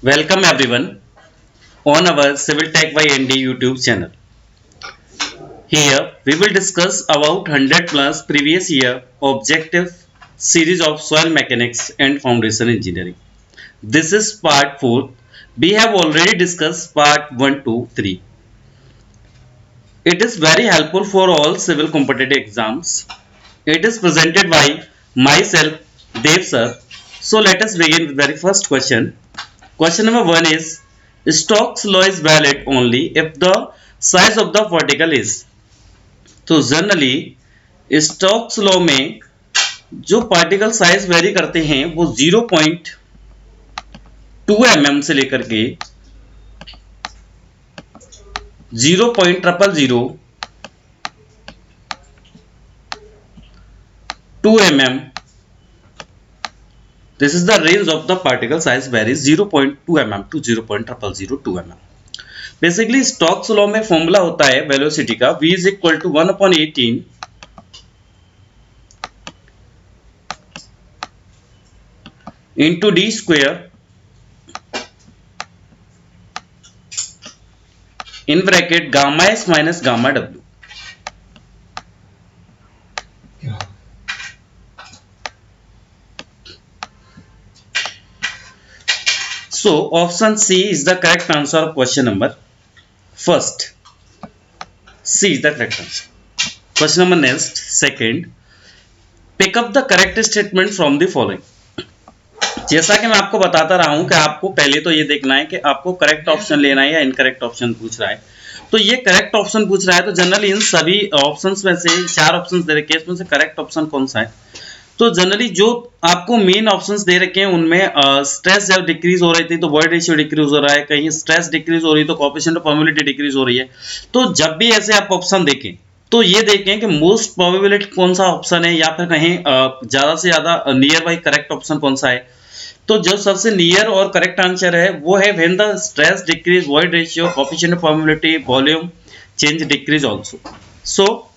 Welcome everyone on our Civil Tech by ND YouTube channel. Here we will discuss about 100 plus previous year objective series of soil mechanics and foundation engineering. This is part 4. We have already discussed part 1, 2, 3. It is very helpful for all civil competitive exams. It is presented by myself, Dev sir. So let us begin with the very first question. Question number 1 is Stokes law is valid only if the size of the particle is. तो generally Stokes law में जो particle size very करते हैं वो 0.2 mm से लेकर के 0.002 mm. This is the range of the particle size varies 0.2 mm to 0.002 mm. Basically Stokes law में फॉर्मूला होता है वेलोसिटी का v is equal to 1/18 into d square in bracket gamma s minus gamma डब्ल्यू. So option C is the correct answer of question number first. C is the correct answer. Question number next, second. Pick up the correct statement from the following. जैसा कि मैं आपको बताता रहा हूं कि आपको पहले तो ये देखना है कि आपको करेक्ट ऑप्शन लेना है या इनकरेक्ट ऑप्शन पूछ रहा है. तो ये करेक्ट ऑप्शन पूछ रहा है तो जनरली इन सभी ऑप्शंस में से 4 ऑप्शंस दे रखे हैं, इसमें से करेक्ट ऑप्शन कौन सा है. तो जनरली जो आपको मेन ऑप्शंस दे रखे हैं उनमें स्ट्रेस जब डिक्रीज हो रही थी तो वॉइड रेशियो डिक्रीज हो रहा है, कहीं स्ट्रेस डिक्रीज हो रही है तो कोएफिशिएंट ऑफ परमेबिलिटी डिक्रीज हो रही है. तो जब भी ऐसे आप ऑप्शन देखें तो ये देखें कि मोस्ट प्रोबेबिलिटी कौन सा ऑप्शन है या फिर कहीं ज्यादा से ज्यादा नियर बाई करेक्ट ऑप्शन कौन सा है. तो जो सबसे नियर और करेक्ट आंसर है वो है when the stress decrease void ratio coefficient of permeability volume change decrease also. So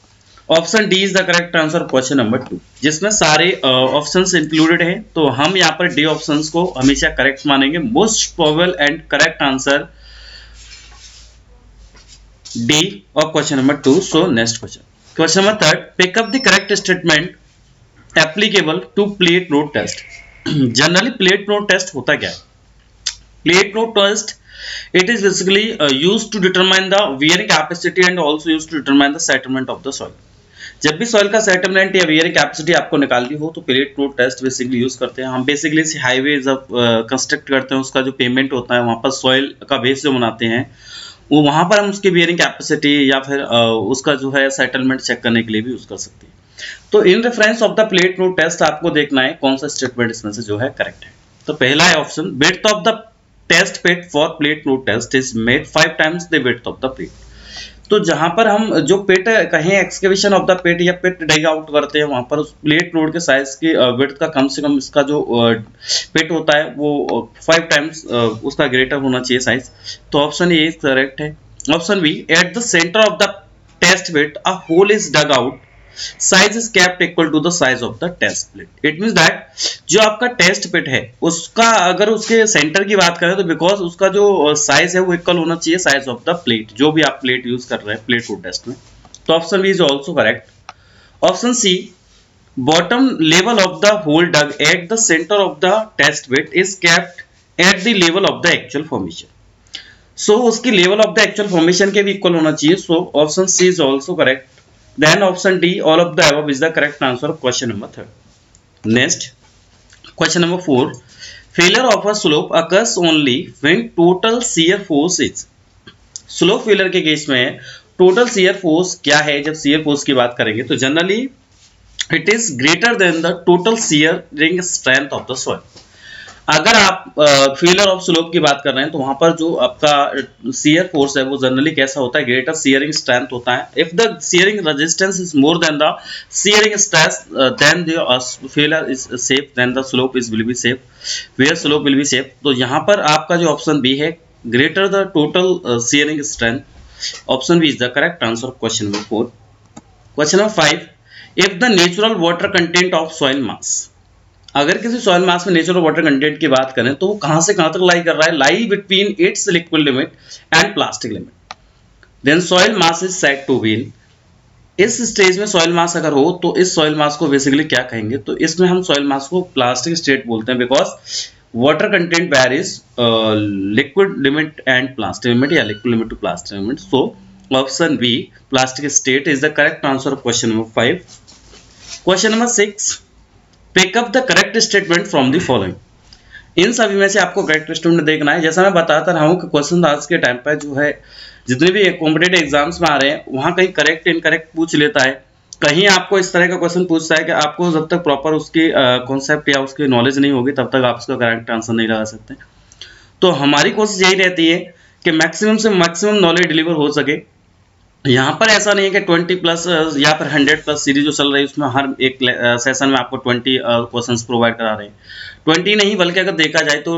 option D is the correct answer question number 2, जिसमें सारे ऑप्शंस इंक्लूडेड हैं. तो हम यहाँ पर डी ऑप्शंस को हमेशा करेक्ट मानेंगे. Most probable and correct answer D of question number 2. So next question number 3. Pick up the correct statement applicable to plate load test. Generally plate load test होता क्या है? Plate load test it is basically used to determine the wearing capacity and also used to determine the settlement of the soil. जब भी soil का settlement या wearing capacity आपको निकालनी हो तो plate load test basically use करते हैं. हम बेसिकली हाईवे जब कंस्ट्रक्ट करते हैं उसका जो पेमेंट होता है वहां पर सॉइल का बेस जो बनाते हैं वो वहां पर हम उसकी वेयरिंग कैपेसिटी या फिर उसका जो है सेटलमेंट चेक करने के लिए भी यूज कर सकते हैं. तो in reference of the plate load test आपको देखना है कौन सा स्टेटमेंट इसमें से जो है करेक्ट है. तो पहला है option width of the test pit for plate load test is made 5 times the width of the pit. तो जहां पर हम जो पेट कहें एक्सकेवेशन ऑफ द पेट या पेट डाइग आउट करते हैं वहां पर उस प्लेट लोड के साइज की विड्थ का कम से कम इसका जो पेट होता है वो 5 टाइम्स उसका ग्रेटर होना चाहिए साइज. तो ऑप्शन ए करेक्ट है. Option B at the centre of the test pit a hole is dug out size is kept equal to the size of the test plate. It means that जो आपका test पेट है उसका अगर उसके centre की बात करें तो बिकॉज उसका जो साइज है वो इक्वल होना चाहिए साइज ऑफ द प्लेट जो भी आप प्लेट यूज कर रहे हैं प्लेट लोड टेस्ट में. तो option B is also correct. Option C bottom level of the hole dug at the centre of the test pit is kept at the level of the actual formation. So उसकी level of the actual formation के भी equal होना चाहिए. So option C is also correct. Then option D, all of the above is the correct answer of question number 3. Next, question number 4. Failure of a slope occurs only when total shear force is. Slope failure के case में total shear force क्या है? जब shear force की बात करेंगे तो generally it is greater than the total shearing strength of the soil. अगर आप फेलियर ऑफ स्लोप की बात कर रहे हैं तो वहां पर जो आपका शियर फोर्स है वो जनरली कैसा होता है? ग्रेटर शियरिंग स्ट्रेंथ होता है. If the shearing resistance is more than the shearing stress then the failure is safe, then the slope is will be safe, where slope will be safe. तो यहाँ पर आपका जो ऑप्शन बी है greater the total shearing strength, option B is the correct answer of question number 4. Question number 5. If the natural water content of soil mass, अगर किसी soil मास में natural water content की बात करें तो वो कहां से कहां तक लाई कर रहा है, lie between its liquid limit and plastic limit, then soil mass is said to be in. इस स्टेज में सॉइल मास अगर हो तो इस सॉइल मास को बेसिकली क्या कहेंगे, तो इसमें हम सॉइल मास को प्लास्टिक स्टेट बोलते हैं, because water content varies liquid limit and plastic limit या liquid limit to plastic limit. So option B plastic state is the correct answer of question number 5। Question number 6, pick up the correct statement from the following. इन सभी में से आपको correct statement देखना है। जैसा मैं बताता रहा हूँ कि क्वेश्चन आज के टाइम पर जो है जितने भी कॉम्पिटेटिव एग्जाम्स में आ रहे हैं वहां कहीं करेक्ट इनकरेक्ट पूछ लेता है, कहीं आपको इस तरह का क्वेश्चन पूछता है कि आपको जब तक प्रॉपर उसकी कॉन्सेप्ट या उसकी नॉलेज नहीं होगी तब तक आप उसका करेक्ट आंसर नहीं लगा सकते। तो हमारी कोशिश यही रहती है कि मैक्सिमम से मैक्सिमम नॉलेज डिलीवर हो सके। यहाँ पर ऐसा नहीं है कि 20 प्लस या फिर 100 प्लस सीरीज जो चल रही है उसमें हर एक सेशन में आपको 20 क्वेश्चंस प्रोवाइड करा रहे हैं। 20 नहीं बल्कि अगर देखा जाए तो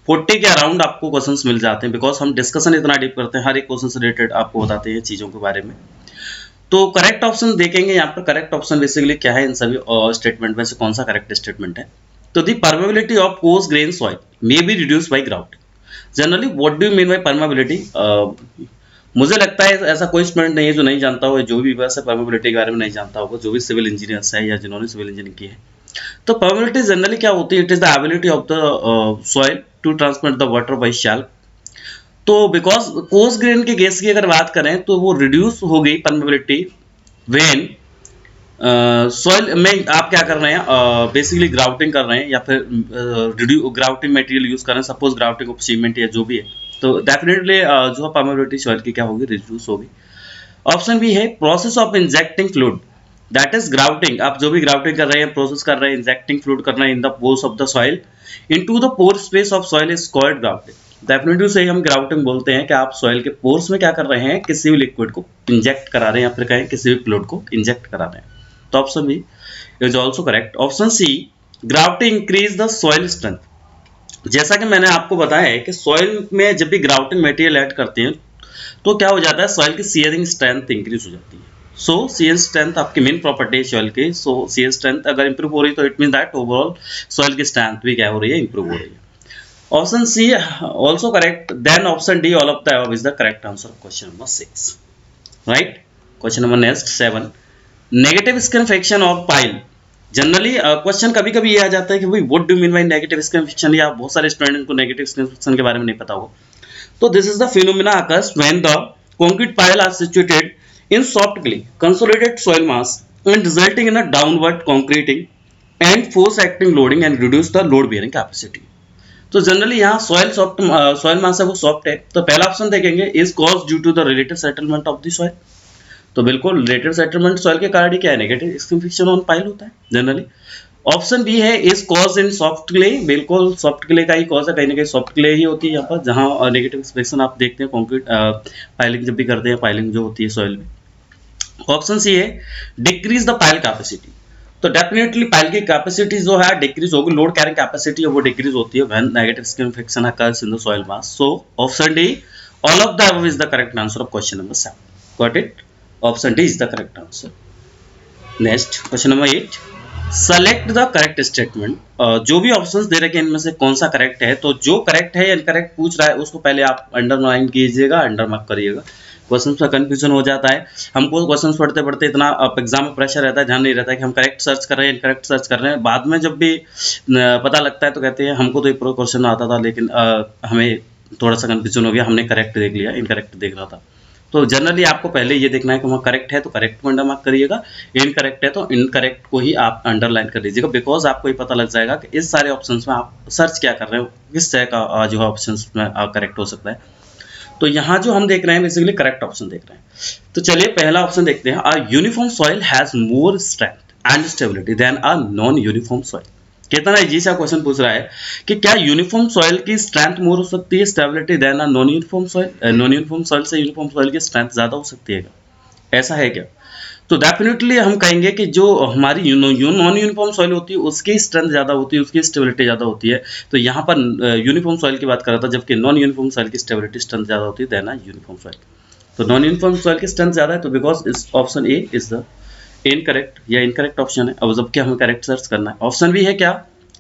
40 के अराउंड आपको क्वेश्चंस मिल जाते हैं, बिकॉज हम डिस्कशन इतना डीप करते हैं, हर एक क्वेश्चन से रिलेटेड आपको बताते हैं चीज़ों के बारे में। तो करेक्ट ऑप्शन देखेंगे यहाँ पर। करेक्ट ऑप्शन बेसिकली क्या है इन सभी स्टेटमेंट में से कौन सा करेक्ट स्टेटमेंट है, तो the permeability of coarse grain soil may be reduce by grounding. Generally what do you mean by permeability? मुझे लगता है ऐसा कोई स्टूडेंट नहीं है जो नहीं जानता होगा, जो भी वैसे परमेबिलिटी के बारे में नहीं जानता होगा, जो भी सिविल इंजीनियर्स है या जिन्होंने सिविल इंजीनियरिंग की है। तो परमेबिलिटी जनरली क्या होती है? It is the ability of the soil to transmit the water by shell. तो बिकॉज कोर्स ग्रेन के केस की अगर बात करें तो वो रिड्यूस हो गई परमेबिलिटी व्हेन सॉइल में आप क्या कर रहे हैं, बेसिकली ग्राउटिंग कर रहे हैं या फिर ग्राउटिंग मटेरियल यूज कर रहे हैं, सपोज ग्राउटिंग ऑफ सीमेंट या जो भी है, तो डेफिनेटली जो परमेबिलिटी सॉइल की क्या होगी, रिड्यूस होगी। ऑप्शन बी है process of injecting fluid, that is grouting. आप जो भी ग्राउटिंग कर रहे हैं, प्रोसेस कर रहे हैं, इंजेक्टिंग फ्लूइड कर रहे हैं in the pores of the soil into the pore space of soil is called grouting. Definitely से हम ग्राउटिंग बोलते हैं कि आप सॉइल के पोर्स में क्या कर रहे हैं, किसी भी लिक्विड को इंजेक्ट करा रहे हैं या फिर कहें किसी भी फ्लूइड को इंजेक्ट करा रहे हैं। तो option B is also correct. Option C grouting increase the soil strength. जैसा कि मैंने आपको बताया है कि सॉइल में जब भी ग्राउटिंग मटेरियल ऐड करते हैं तो क्या हो जाता है, सॉइल की सीयरिंग स्ट्रेंथ इंक्रीज हो जाती है। सो सीयर स्ट्रेंथ आपकी मेन प्रॉपर्टी है सॉइल की। सो सीयर स्ट्रेंथ अगर इंप्रूव हो रही है तो it mean that overall soil की स्ट्रेंथ भी क्या हो रही है, इंप्रूव हो रही है। Option C also correct. Then option D all of the above is the correct answer of question number 6, right. Question number next 7, negative skin friction और पाइल। जनरली क्वेश्चन कभी कभी ये आ जाता है कि भाई what do you mean by negative skin friction, या बहुत सारे स्टूडेंट को नेगेटिव स्किन फ्रिक्शन के बारे में नहीं पता होगा। तो this is the phenomena occurs when the concrete pile are situated in soft clay consolidated soil mass and resulting in a downward concreting and force acting loading and reduce the load bearing capacity। तो generally यहाँ soil mass है वो soft है, तो पहला option देखेंगे is cause due to the relative settlement of the soil. तो बिल्कुल रिलेटिव सेटलमेंट सॉइल के कारण ही क्या है, negative skin friction on pile होता है जनरली। ऑप्शन बी है is cause in soft clay. बिल्कुल सॉफ्ट क्ले का ही कॉज है, कहीं ना कहीं सॉफ्ट क्ले ही होती है यहाँ पर, जहाँ नेगेटिव फ्रिक्शन आप देखते हैं कॉन्क्रीट पाइलिंग जब भी करते हैं, पाइलिंग जो होती है सॉइल में। ऑप्शन सी है डिक्रीज द पाइल कैपेसिटी। तो डेफिनेटली पाइल की कैपेसिटी जो है डिक्रीज होगी, लोड कैरिंग कैपेसिटी वो डिक्रीज होती है when negative skin friction occurs in the soil mass. So option D all of the above is the correct answer of question number 7। Got it? Option D is the correct answer. Next question number 8, select the correct statement. जो भी options दे रखे हैं इनमें से कौन सा correct है, तो जो करेक्ट है या इनकरेक्ट पूछ रहा है उसको पहले आप अंडरलाइन कीजिएगा, अंडर मार्क करिएगा। क्वेश्चन में कंफ्यूजन हो जाता है हमको, क्वेश्चन पढ़ते पढ़ते इतना एग्जाम में प्रेशर रहता है, ध्यान नहीं रहता है कि हम करेक्ट सर्च कर रहे हैं इनकरेक्ट सर्च कर रहे हैं। बाद में जब भी पता लगता है तो कहते हैं हमको तो ये पूरा क्वेश्चन आता था लेकिन हमें थोड़ा सा कंफ्यूजन हो गया, हमने करेक्ट देख लिया, इनकरेक्ट देख रहा था। तो जनरली आपको पहले ये देखना है कि वहाँ करेक्ट है तो करेक्ट को अंडर मार्क करिएगा, इनकरेक्ट है तो इनकरेक्ट को ही आप अंडरलाइन कर लीजिएगा, बिकॉज आपको ये पता लग जाएगा कि इस सारे ऑप्शंस में आप सर्च क्या कर रहे हो, किस तरह का जो है ऑप्शंस में करेक्ट हो सकता है। तो यहाँ जो हम देख रहे हैं बेसिकली करेक्ट ऑप्शन देख रहे हैं। तो चलिए पहला ऑप्शन देखते हैं, a uniform soil has more strength and stability than a non uniform soil. कितना इजी सा क्वेश्चन पूछ रहा है कि क्या यूनिफॉर्म सॉइल की स्ट्रेंथ मोर हो सकती है, stability than a non uniform soil. Non uniform soil से यूनिफॉर्म सॉइल की स्ट्रेंथ ज्यादा हो सकती है, ऐसा है क्या? तो डेफिनेटली हम कहेंगे कि जो हमारी नॉन यूनिफॉर्म सॉइल होती है उसकी स्ट्रेंथ ज़्यादा होती है, उसकी स्टेबिलिटी ज़्यादा होती है। तो यहाँ पर यूनिफॉर्म सॉइल की बात कर रहा था, जबकि नॉन यूनिफॉर्म सॉइल की स्टेबिलिटी स्ट्रेंथ ज़्यादा होती है देन यूनिफॉर्म सॉइल। तो नॉन यूनिफॉर्म सॉइल की स्ट्रेंथ ज़्यादा है, तो बिकॉज इस option A is the incorrect, या इनकरेक्ट ऑप्शन है। अब जबकि हमें करेक्ट सर्च करना है। ऑप्शन बी है क्या,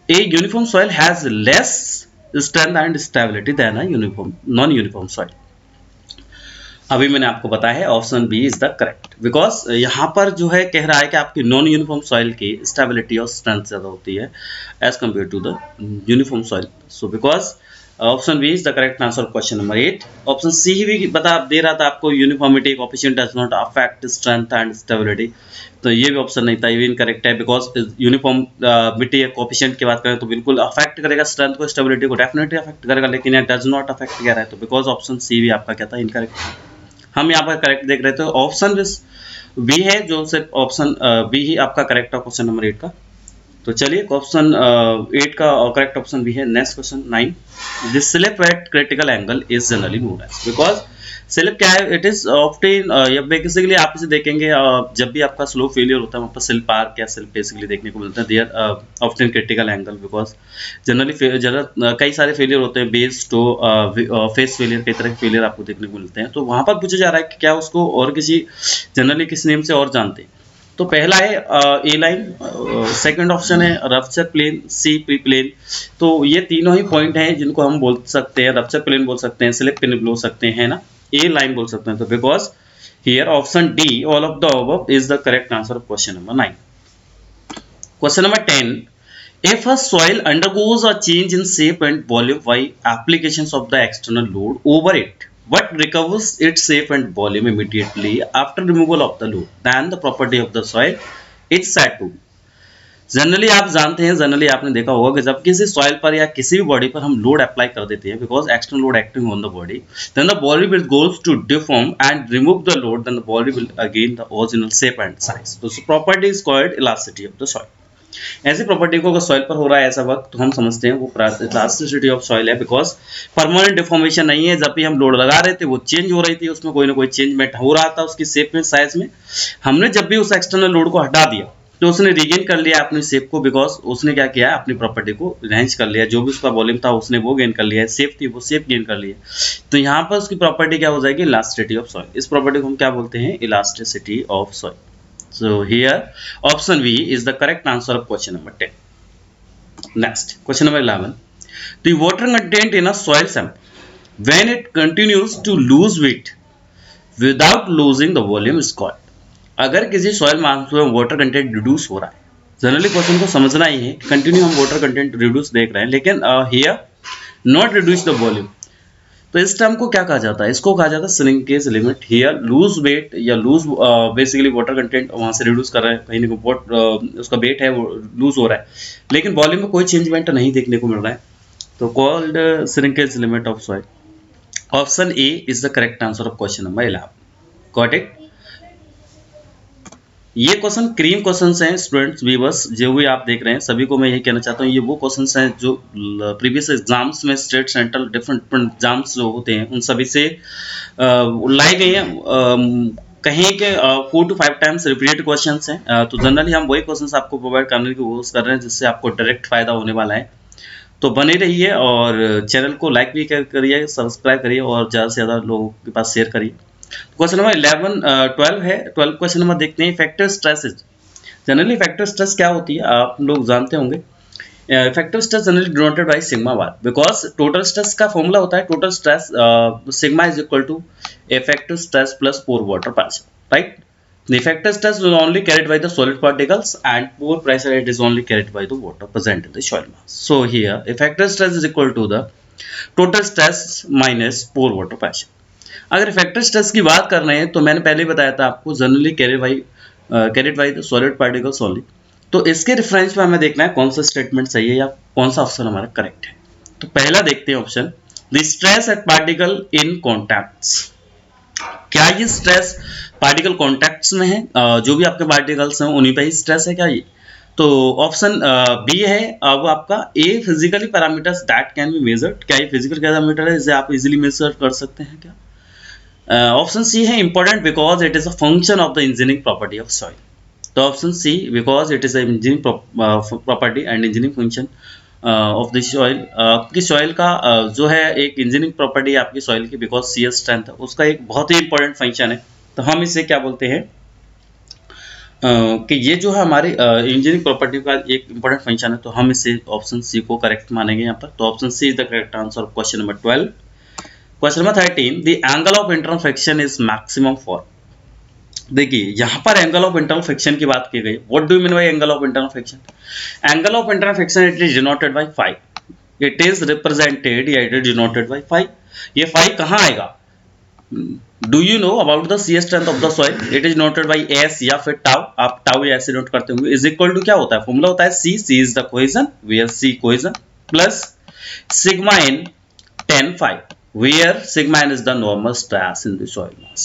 a uniform soil has less strength and stability than a uniform non uniform soil. अभी मैंने आपको बताया है option B is the correct, because यहाँ पर जो है कह रहा है कि आपकी नॉन यूनिफॉर्म सॉइल की स्टेबिलिटी और स्ट्रेंथ ज़्यादा होती है as compare to the uniform soil. So because option B is the correct answer question number 8। Option C भी बता दे रहा था आपको, uniformity coefficient does not affect strength and stability, तो ये भी ऑप्शन नहीं था, ये भी इनकरेक्ट है। बिकॉज यूनिफॉर्मिटी कोएफिशिएंट की बात करें तो बिल्कुल अफेक्ट करेगा स्ट्रेंथ को, स्टेबिलिटी को डेफिनेटली अफेक्ट करेगा, लेकिन ये डज नॉट अफेक्ट कह रहा है, तो बिकॉज ऑप्शन सी भी आपका क्या था, इनकरेक्ट। हम यहाँ पर करेक्ट देख रहे थे, ऑप्शन बी है जो सिर्फ ऑप्शन बी ही आपका करेक्ट है क्वेश्चन नंबर 8 का। तो चलिए ऑप्शन 8 का करेक्ट ऑप्शन बी है। Next question 9, the slip at critical angle is generally known as, because slip क्या है, इट इज ऑफ्टन, या बेसिकली आप इसे देखेंगे जब भी आपका स्लो फेलियर होता है वहाँ पर स्लिप आर्क या स्लिप बेसिकली देखने को मिलता है, they are often critical angle, because generally कई सारे फेलियर होते हैं, बेस टू फेस फेलियर, कई तरह के फेलियर आपको देखने को मिलते हैं। तो वहाँ पर पूछा जा रहा है कि क्या उसको और किसी जनरली किस नेम से और जानते हैं। तो पहला है ए लाइन, सेकंड ऑप्शन है rupture plane, C pre plane. तो ये तीनों ही पॉइंट हैं जिनको हम बोल सकते हैं, रप्चर प्लेन बोल सकते हैं, स्लिप प्लेन बोल सकते हैं ना, ए लाइन बोल सकते हैं। तो because here option D all of the above is the correct answer of question number 9। Question number 10, if a soil undergoes a change in shape and volume by applications of the external load over it, what recovers its shape and volume immediately after removal of the load, then the property of the soil is said to be। Generally आप जानते हैं, generally आपने देखा होगा कि जब किसी soil पर या किसी भी बॉडी पर हम लोड अप्लाई कर देते हैं, because external load acting on the body, then the body will goes to deform and remove the load, then the body will again the original shape and size. तो property is called elasticity of the soil. ऐसी property को अगर soil पर हो रहा है ऐसा वक्त, तो हम समझते हैं वो इलास्टिसिटी ऑफ सॉइल है, बिकॉज परमानेंट डिफॉर्मेशन नहीं है। जब भी हम लोड लगा रहे थे वो चेंज हो रही थी, उसमें कोई ना कोई चेंजमेंट हो रहा था उसकी शेप में, साइज में। हमने जब भी उस एक्सटर्नल लोड को हटा दिया तो उसने रीगेन कर लिया अपनी शेप को, बिकॉज उसने क्या किया, अपनी प्रॉपर्टी को एनहांस कर लिया, जो भी उसका वॉल्यूम था उसने वो गेन कर लिया, शेप थी वो शेप गेन कर लिया। तो यहाँ पर उसकी प्रॉपर्टी क्या हो जाएगी, इलास्टिसिटी ऑफ सॉइल। इस प्रॉपर्टी को हम क्या बोलते हैं, elasticity of soil. So here option B is the correct answer of question number 10. Next, question number 11. The water content in a soil sample when it continues to lose weight without losing the volume is called। अगर किसी soil में water content reduce हो रहा है, generally question को समझना ही है, continue हम वाटर कंटेंट रिड्यूस देख रहे हैं, लेकिन here not reduce the volume, तो इस टर्म को क्या कहा जाता है, इसको कहा जाता है shrinkage limit. Here lose weight या लूज बेसिकली वाटर कंटेंट वहां से रिड्यूस कर रहा है, कहीं ना कहीं उसका वेट है वो लूज हो रहा है, लेकिन वॉल्यूम में कोई चेंजमेंट नहीं देखने को मिल रहा है, तो called shrinkage limit of soil. Option A is the correct answer of question number 11। Got it. ये क्वेश्चन क्रीम क्वेश्चंस हैं स्टूडेंट्स, व्यूअर्स, जो भी आप देख रहे हैं सभी को मैं यही कहना चाहता हूँ, ये वो क्वेश्चंस हैं जो प्रीवियस एग्जाम्स में, स्टेट सेंट्रल डिफरेंट एग्जाम्स जो होते हैं उन सभी से लाई गई हैं। कहीं के 4 to 5 टाइम्स रिपीटेड क्वेश्चंस हैं, तो जनरली हम वही क्वेश्चंस आपको प्रोवाइड करने की कोशिश कर रहे हैं जिससे आपको डायरेक्ट फायदा होने वाला है। तो बने रहिए और चैनल को लाइक भी करिए, सब्सक्राइब करिए और ज़्यादा से ज़्यादा लोगों के पास शेयर करिए। क्वेश्चन नंबर 12 है। 12 क्वेश्चन नंबर देखते हैं, effective stresses. Generally effective stress क्या होती है आप लोग जानते होंगे। Effective stress generally denoted by sigma bar, because total stress का फॉर्मूला होता है total stress sigma is equal to effective stress plus pore water pressure, right. The effective stress is only carried by the solid particles and pore pressure it is only carried by the water present in the soil mass. So here effective stress is equal to the total stress minus pore water pressure. अगर effective stress की बात कर रहे हैं तो मैंने पहले बताया था आपको, generally carried by the solid particles only. तो इसके रेफरेंस में हमें देखना है कौन सा स्टेटमेंट सही है या कौन सा ऑप्शन हमारा करेक्ट है। तो पहला देखते हैं option, the stress eight particle in contacts. क्या ये स्ट्रेस पार्टिकल कॉन्टैक्ट्स में है, जो भी आपके पार्टिकल्स हैं उन्हीं पे ही स्ट्रेस है क्या ये? तो ऑप्शन बी है। अब आपका a physically parameters that can be measured, क्या ये फिजिकल पैरामीटर है जिसे आप इजीली मेजर कर सकते हैं क्या? ऑप्शन सी है important because it is a function of the engineering property of soil. तो option C because it is a engineering property and engineering function of the soil. आपकी सॉइल का जो है एक इंजीनियरिंग प्रॉपर्टी है आपकी soil की, बिकॉज सीएस स्ट्रेंथ उसका एक बहुत ही इंपॉर्टेंट फंक्शन है। तो हम इसे क्या बोलते हैं, कि ये जो है हमारी इंजीनियरिंग प्रॉपर्टी का एक इंपॉर्टेंट फंक्शन है, तो हम इसे ऑप्शन सी को करेक्ट मानेंगे यहाँ पर। तो option C is the correct answer of question number 12। Question number 13, the angle of intersection is maximum for. देखिए यहाँ पर एंगल ऑफ इंटरनल फ्रिक्शन की बात की गई। What do you mean by angle of internal friction? Angle of internal friction it is denoted by phi, it is represented या it is denoted by phi. ये phi कहाँ आएगा? Do you know about the shear strength of the soil? It is noted by S या फिर tau, आप tau या ऐसे note करते होंगे। इज इक्वल टू क्या होता है? फॉर्मूला होता है C, C is the cohesion where C cohesion plus sigma in tan phi where sigma n is the normal stress in the soil mass।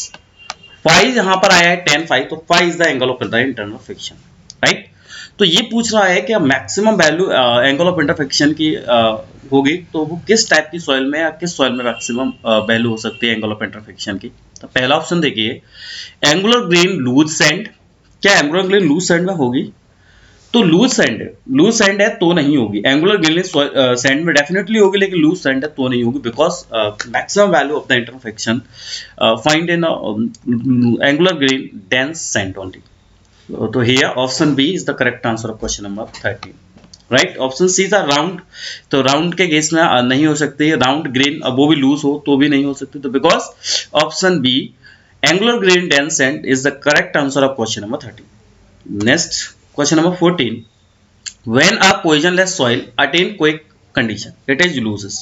Phi यहाँ पर आया है tan phi, तो phi is the angle of internal friction, right. तो ये पूछ रहा है कि मैक्सिमम वैल्यू एंगल ऑफ इंटरफ्रिक्शन की होगी, तो वो किस टाइप की सॉइल में या किस सॉइल में मैक्सिमम वैल्यू हो सकती है एंगल ऑफ इंटरफ्रिक्शन की। तो पहला ऑप्शन देखिए, एंगुलर ग्रेन लूज सैंड। क्या एंगुलर ग्रेन लूज सैंड में होगी? तो लूज सैंड है तो नहीं होगी। एंगुलर ग्रेन सैंड में डेफिनेटली होगी, लेकिन लूज सैंड है तो नहीं होगी, because maximum value of the interfriction find in angular grain dense sand only. तो here option B is the correct answer of question number 13, right. Option C था round, तो राउंड के केस में नहीं हो सकती है राउंड ग्रेन, वो भी लूज हो तो भी नहीं हो सकती, तो because option B angular grain dense sand is the correct answer of question number 13। Next question number 14, when a cohesionless soil attain quick condition it is loses।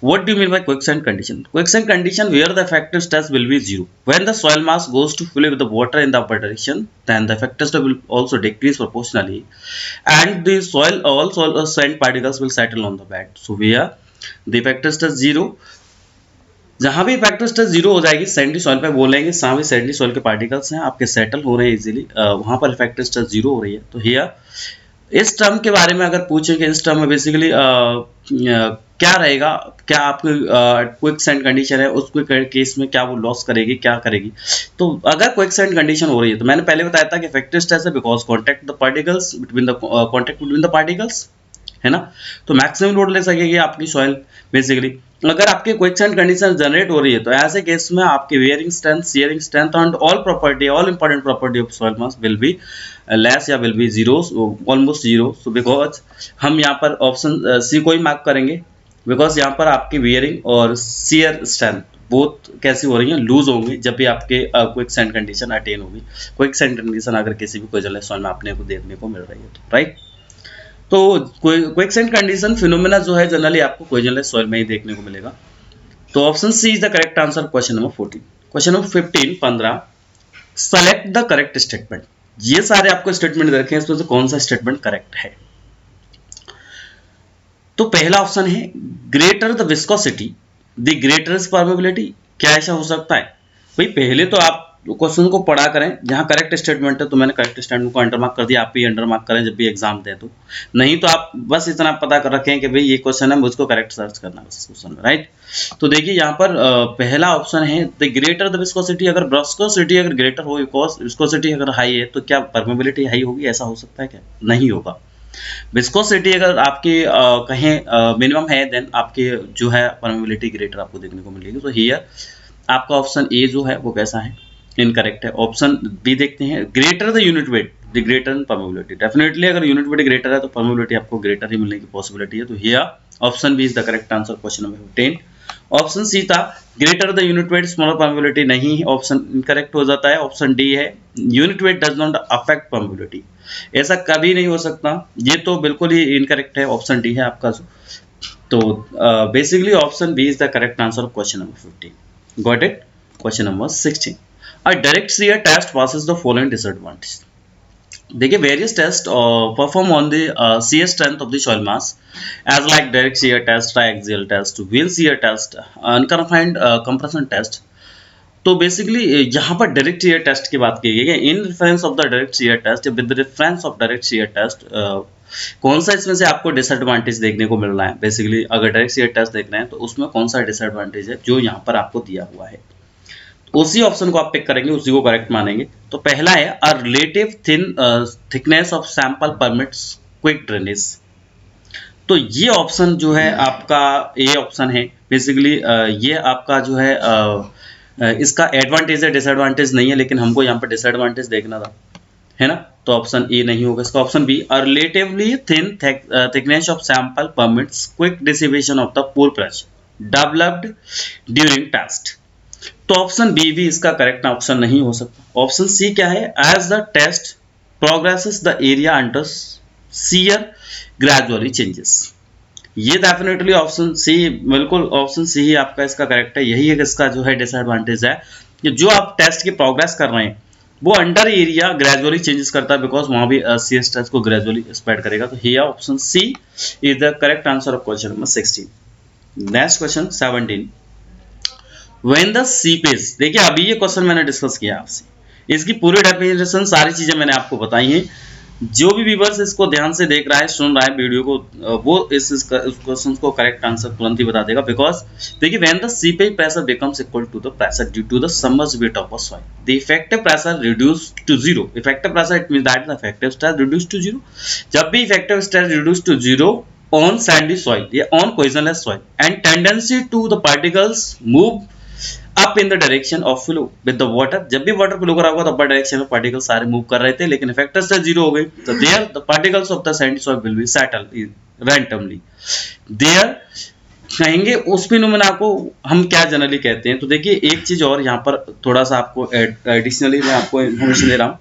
what do you mean by quicksand condition? Quicksand condition where the effective stress will be zero when the soil mass goes to fill with the water in the upper direction, then the effective stress will also decrease proportionally and the soil all soil sand particles will settle on the bed। so where the effective stress zero, जहां भी effective stress zero हो जाएगी Sandy soil पे बोलेंगे, जहां भी Sandy soil के particles हैं आपके सेटल हो रहे हैं इजीली, वहां पर इफेक्टिव स्ट्रेस जीरो हो रही है। तो हियर इस टर्म के बारे में अगर पूछें कि इस टर्म में बेसिकली क्या रहेगा, क्या आपकी क्विक सैंड कंडीशन है उस क्विक केस में क्या वो लॉस करेगी, क्या करेगी। तो अगर क्विक सैंड कंडीशन हो रही है तो मैंने पहले बताया था कि इफेक्टिव स्ट्रेस है because contact the particles between the particles, है ना। तो मैक्सिमम लोड ले सकेगी आपकी सॉइल बेसिकली। अगर आपकी क्विकसैंड कंडीशन जनरेट हो रही है तो ऐसे केस में आपकी bearing strength, shearing strength and all important property of soil mass will be less या will be zero, almost zero. So because हम यहाँ पर ऑप्शन सी को ही मार्क करेंगे, बिकॉज यहाँ पर आपकी वेयरिंग और शियर स्ट्रेंथ बोथ कैसी हो रही है, लूज होंगी जब भी आपके क्विकसैंड कंडीशन अटेन होगी। क्विकसैंड कंडीशन अगर किसी भी कोहेजनलेस सॉइल में आपने को देखने को मिल रही है तो, राइट। तो क्विकसैंड कंडीशन फिनोमेना जो है जनरली आपको कोहेजनलेस सॉइल में ही देखने को मिलेगा। तो option C is the correct answer question number 14। Question number 15 select the correct statement. ये सारे आपको स्टेटमेंट रखे हैं, इसमें से कौन सा स्टेटमेंट करेक्ट है। तो पहला ऑप्शन है greater the viscosity the greater permeability. क्या ऐसा हो सकता है? भाई पहले तो आप क्वेश्चन को पढ़ा करें, जहां करेक्ट स्टेटमेंट है तो मैंने करेक्ट स्टेटमेंट को अंडर मार्क कर दिया, आप भी अंडर मार्क करें जब भी एग्जाम दे। तो नहीं तो आप बस इतना पता कर रखें कि भाई ये क्वेश्चन है, मुझको करेक्ट सर्च करना है बस क्वेश्चन में, राइट। तो देखिए यहाँ पर पहला ऑप्शन है द ग्रेटर द विस्कोसिटी। अगर विस्कोसिटी अगर ग्रेटर हो, विस्कोसिटी अगर हाई है तो क्या परमेबिलिटी हाई होगी? ऐसा हो सकता है क्या? नहीं होगा। विस्कोसिटी अगर आपकी कहें मिनिमम है देन आपके जो है परमेबिलिटी ग्रेटर आपको देखने को मिलेगी। तो हियर आपका ऑप्शन ए जो है वो कैसा है? इनकरेक्ट है। ऑप्शन बी देखते हैं, greater the unit wait the greater in permeability. Definitely अगर यूनिट वेट ग्रेटर है तो परमेबिलिटी आपको ग्रेटर ही मिलने की पॉसिबिलिटी है। तो here option B is the correct answer question number 15। Option C था greater the unit weight smaller permeability, नहीं, ऑप्शन इनकरेक्ट हो जाता है। ऑप्शन डी है unit weight does not affect permeability. ऐसा कभी नहीं हो सकता, ये तो बिल्कुल ही इनकरेक्ट है। ऑप्शन डी है आपका। तो basically option B is the correct answer of question number 15। Got it? Question number 16, a direct shear test passes the following disadvantage। देखिए various test perform on the shear strength of the soil mass as like direct shear test, triaxial test, wheel shear test, unconfined compression test। तो basically यहाँ पर direct shear test की बात की गई है। In reference of the direct shear test with reference of direct shear test कौन सा इसमें से आपको डिसएडवांटेज देखने को मिल रहा है? बेसिकली अगर डायरेक्ट shear टेस्ट देख रहे हैं तो उसमें कौन सा डिसएडवांटेज है जो यहाँ पर आपको दिया हुआ है, उसी ऑप्शन को आप पिक करेंगे, उसी को करेक्ट मानेंगे। तो पहला है अ relative thin thickness of sample permits quick drainage. तो ये ऑप्शन जो है आपका ए ऑप्शन है। बेसिकली ये आपका जो है इसका एडवांटेज है, डिसएडवांटेज नहीं है, लेकिन हमको यहाँ पर डिसएडवांटेज देखना था, है ना, तो ऑप्शन ए नहीं होगा इसका, option B, relatively thin thickness of sample permits quick dissipation of the pore pressure developed during test. तो ऑप्शन बी भी इसका करेक्ट ऑप्शन नहीं हो सकता। ऑप्शन सी क्या है, as the test progresses the area under shear gradually changes. ये definitely option C, बिल्कुल ऑप्शन सी ही आपका इसका करेक्ट है। यही एक इसका जो है डिसएडवांटेज है कि जो आप टेस्ट की प्रोग्रेस कर रहे हैं वो अंडर एरिया ग्रेजुअली चेंजेस करता है, बिकॉज वहां भी सी एस टेस्ट को ग्रेजुअली स्प्रेड करेगा। तो here option C is the correct answer of question number 16। Next question 17, when the seepage, देखिए अभी ये क्वेश्चन मैंने डिस्कस किया आपसे, इसकी पूरी डेफिनेशन सारी चीजें मैंने आपको बताई हैं। जो भी व्यूअर्स इसको ध्यान से देख रहा है, सुन रहा है वीडियो को, वो इस क्वेश्चन को करेक्ट आंसर तुरंत ही बता देगा। बिकॉज देखिए when the seepage pressure becomes equal to the pressure due to the submerged of a soil, the effective pressure reduce to zero. Effective pressure it means that the effective stress reduce to zero. जब भी effective stress reduce to zero on sandy soil या on cohesionless soil and tendency to the particles move up in the direction of flow with the water. जब भी water flow कर रहा होगा तो upper direction में पार्टिकल्स सारे move कर रहे थे, लेकिन इफेक्टिव स्ट्रेस जीरो हो गई, तो there the particles of the sandy soil will be settle randomly there. कहेंगे उस फिनोमेना को हम क्या जनरली कहते हैं। तो देखिए एक चीज और यहाँ पर थोड़ा सा आपको एडिशनली मैं आपको इन्फॉर्मेशन दे रहा हूँ।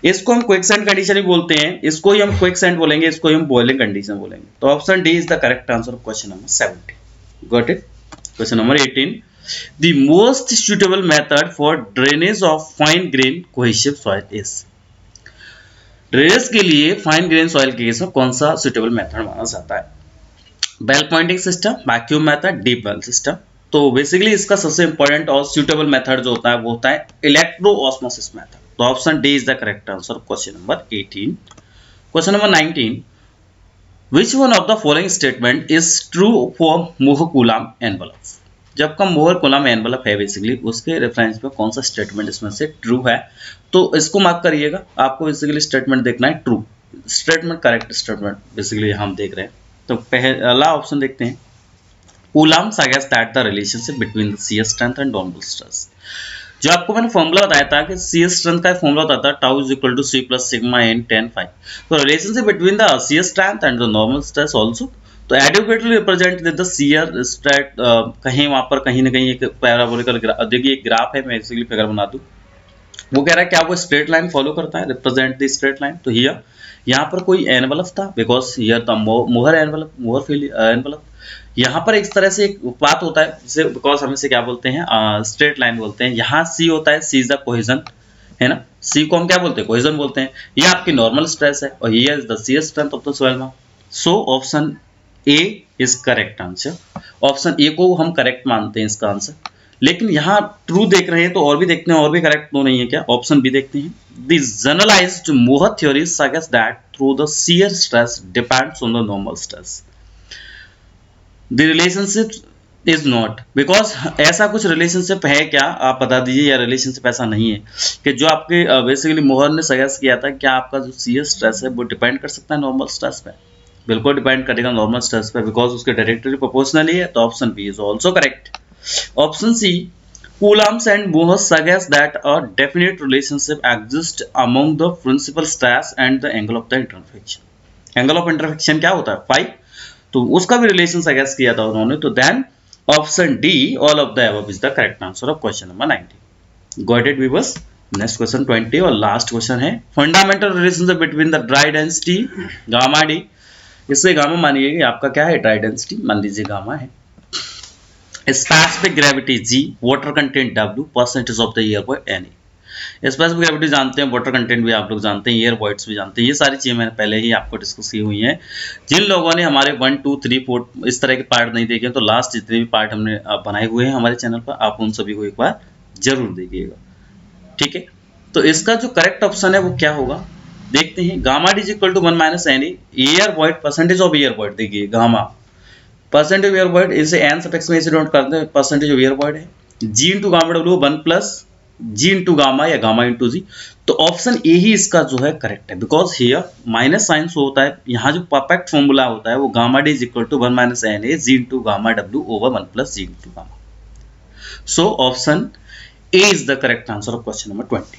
इसको हम क्विकसैंड कंडीशन ही बोलते हैं, इसको ही हम क्विकसैंड बोलेंगे, इसको ही हम बॉइलिंग कंडीशन बोलेंगे। तो option D is the correct answer of question number 17। Got it. Question number 18, the most suitable method for drainage of fine grain cohesive soil is। Drainage के लिए फाइन ग्रेन सॉइल के case में कौन सा suitable method माना जाता है? Well pointing system, vacuum method, deep well system. तो बेसिकली इसका सबसे इंपॉर्टेंट और सुटेबल मेथड जो होता है वो होता है इलेक्ट्रो ऑस्मोसिस मेथड। तो option D is the correct answer of question number 18। Question number 19, which one of the following statement is true for Mohr-Coulomb envelope। जब का मोहर कूलम्ब एनवलप है बेसिकली उसके रेफरेंस पे कौन सा स्टेटमेंट इसमें से ट्रू है, तो इसको मार्क करिएगा। आपको बेसिकली स्टेटमेंट देखना है true statement, correct statement basically हम देख रहे हैं। तो पहला ऑप्शन देखते हैं, coulomb suggest that the relationship between the shear strength and normal stress. जो आपको मैंने फॉर्मूला बताया था कि शियर स्ट्रेंथ का फॉर्मूला होता था tau is equal to C plus sigma N tan phi। तो relationship between the shear strength and the normal stress also, तो adequately represent the shear stress. कहीं वहां पर कहीं ना कहीं एक पैराबोलिकल ग्राफ, देखिए एक ग्राफ है, मैं बेसिकली फिगर बना दूं। वो कह रहा है क्या वो स्ट्रेट लाइन फॉलो करता है, रिप्रेजेंट द स्ट्रेट लाइन। तो हियर यहाँ पर कोई एनवलप था, बिकॉज हियर द मोहर एनवलप, मोहर एनवलप। यहाँ पर इस तरह से एक बात होता है जिसे बिकॉज हम इसे क्या बोलते हैं, स्ट्रेट लाइन बोलते हैं। यहाँ सी होता है, सी इज द कोहेजन, है ना, सी को हम क्या बोलते हैं, कोहेजन बोलते हैं। ये आपकी नॉर्मल स्ट्रेस है और here is the shear strength of the soil mass. So option A is correct answer. Option A को हम करेक्ट मानते हैं इसका आंसर, लेकिन यहाँ ट्रू देख रहे हैं तो और भी देखते हैं, और भी करेक्ट तो नहीं है क्या। ऑप्शन बी देखते हैं, द जनरलाइज्ड मोहर theory suggest that through the shear stress depends on the normal stress, the relationship is not. Because ऐसा कुछ रिलेशनशिप है क्या, आप बता दीजिए, या रिलेशनशिप ऐसा नहीं है कि जो आपके बेसिकली मोहर ने सजेस्ट किया था, क्या आपका जो शियर स्ट्रेस है वो डिपेंड कर सकता है नॉर्मल स्ट्रेस पे? बिल्कुल डिपेंड करेगा नॉर्मल स्ट्रेस पे, बिकॉज उसके डायरेक्टली प्रोपोर्शनली है। तो option B is also correct. Option C, Coulomb's and Mohr suggest that a definite relationship exists among the principal stress and the angle of the intersection। Angle of intersection क्या होता है, 5, तो उसका भी relation suggest किया था उन्होंने। तो then option D all of the above is the correct answer of question number 19। Got it viewers. Next question 20 और लास्ट क्वेश्चन है, fundamental relationship between the dry density gamma D. इससे gamma मानिए आपका क्या है, ड्राई डेंसिटी मान लीजिए gamma है, specific gravity G, water content W, percentage of the air void Na। Specific gravity जानते हैं, वाटर कंटेंट भी आप लोग जानते हैं, एयर वॉइड्स भी जानते हैं। ये सारी चीजें मैंने पहले ही आपको डिस्कस की हुई हैं। जिन लोगों ने हमारे 1, 2, 3, 4 इस तरह के पार्ट नहीं देखे, तो लास्ट जितने भी पार्ट हमने बनाए हुए हैं हमारे चैनल पर, आप उन सभी को एक बार जरूर देखिएगा, ठीक है। तो इसका जो करेक्ट ऑप्शन है वो क्या होगा, देखते हैं। Gamma D is equal to 1 minus Na, air void, percentage of air void, देखिए gamma percentage of air void, इसे एन सफिक्स में इसे नोट करते हैं, परसेंटेज ऑफ एयर वॉइड है। जी into gamma W 1 plus G into gamma या gamma into जी। तो option ए ही इसका जो है करेक्ट है, बिकॉज हियर माइनस साइन होता है। यहाँ जो परफेक्ट फॉर्मूला होता है वो gamma D is equal to 1 minus Na G into gamma W over 1 plus G into gamma. So option A is the correct answer of question number 20।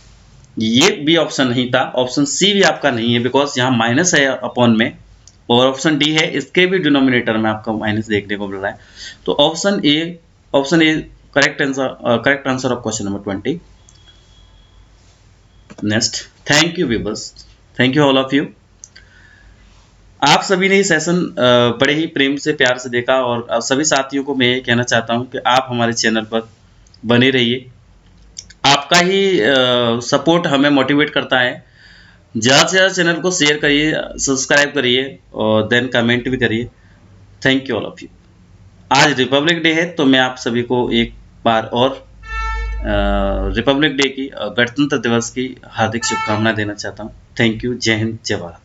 ये भी option नहीं था, ऑप्शन सी भी आपका नहीं है बिकॉज यहाँ माइनस है अपॉन में, और ऑप्शन डी है इसके भी डिनोमिनेटर में आपका माइनस देखने को मिल रहा है। तो option A correct answer of question number 20। Next, thank you viewers, thank you all of you. आप सभी ने ये सेशन बड़े ही प्रेम से प्यार से देखा, और सभी साथियों को मैं ये कहना चाहता हूँ कि आप हमारे चैनल पर बने रहिए। आपका ही सपोर्ट हमें मोटिवेट करता है। ज़्यादा से ज़्यादा चैनल को शेयर करिए, सब्सक्राइब करिए और देन कमेंट भी करिए। Thank you all of you. आज रिपब्लिक डे है तो मैं आप सभी को एक बार और रिपब्लिक डे की, गणतंत्र दिवस की हार्दिक शुभकामनाएं देना चाहता हूँ। Thank you. जय हिंद, जय भारत।